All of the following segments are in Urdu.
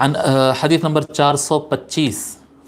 حدیث نمبر 425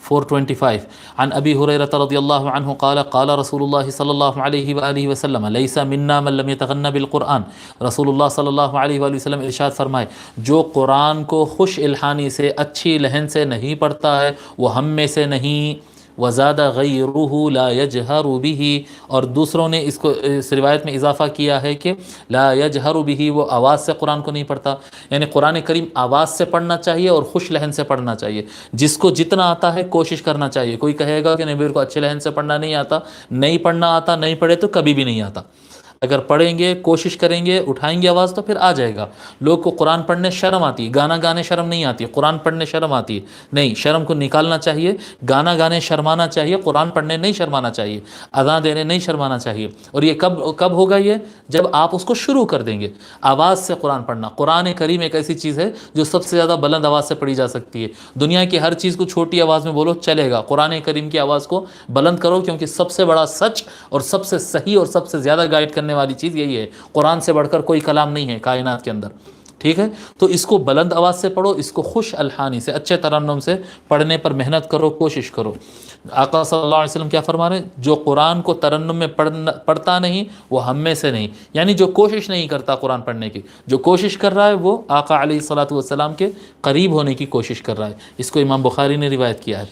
425 عن ابی ہریرہ رضی اللہ عنہ قال قال رسول اللہ صلی اللہ علیہ وآلہ وسلم لیس منا من لم يتغن بالقرآن، رسول اللہ صلی اللہ علیہ وآلہ وسلم ارشاد فرمائے جو قرآن کو خوش الحانی سے، اچھی لہن سے نہیں پڑھتا ہے وہ ہم میں سے نہیں۔ وزاد غیرہ لا یجہر بہ، اور دوسروں نے اس کو اس روایت میں اضافہ کیا ہے کہ لا یجہر بہ، وہ آواز سے قرآن کو نہیں پڑھتا، یعنی قرآن کریم آواز سے پڑھنا چاہیے اور خوش لہن سے پڑھنا چاہیے۔ جس کو جتنا آتا ہے کوشش کرنا چاہیے۔ کوئی کہے گا کہ نہیں میرے کو اچھے لہن سے پڑھنا نہیں آتا، نہیں پڑھنا آتا، نہیں پڑھے تو کبھی بھی نہیں آتا۔ اگر پڑھیں گے، کوشش کریں گے، اٹھائیں گے آواز تو پھر آ جائے گا۔ لوگ کو قرآن پڑھنے شرم آتی ہے، گانا گانے شرم نہیں آتی، قرآن پڑھنے شرم آتی ہے، نہیں، شرم کو نکالنا چاہیے۔ گانا گانے شرمانا چاہیے، قرآن پڑھنے نہیں شرمانا چاہیے، اذان دینے نہیں شرمانا چاہیے۔ اور یہ کب ہوگا؟ یہ جب آپ اس کو شروع کر دیں گے آواز سے قرآن پڑھنا۔ قرآن کریم ایک ایسی چیز ہے جو سب سے زیادہ بلند آواز سے پڑھی جا سکتی ہے۔ دنیا کی ہر چیز کو چھوٹی آواز میں بولو چلے گا، قرآن کریم کی آواز کو بلند کرو، کیونکہ سب سے بڑا سچ اور سب سے صحیح اور سب سے زیادہ گائیڈ کرنے والی چیز یہی ہے۔ قرآن سے بڑھ کر کوئی کلام نہیں ہے کائنات کے اندر، ٹھیک ہے؟ تو اس کو بلند آواز سے پڑھو، اس کو خوش الحانی سے، اچھے ترنم سے پڑھنے پر محنت کرو، کوشش کرو۔ آقا صلی اللہ علیہ وسلم کیا فرما رہے ہیں؟ جو قرآن کو ترنم میں پڑھتا نہیں وہ ہم میں سے نہیں، یعنی جو کوشش نہیں کرتا قرآن پڑھنے کی۔ جو کوشش کر رہا ہے وہ آقا علیہ الصلوۃ والسلام کے قریب ہونے کی کوشش کر رہا ہے۔ اس کو امام بخاری نے روایت کیا ہے۔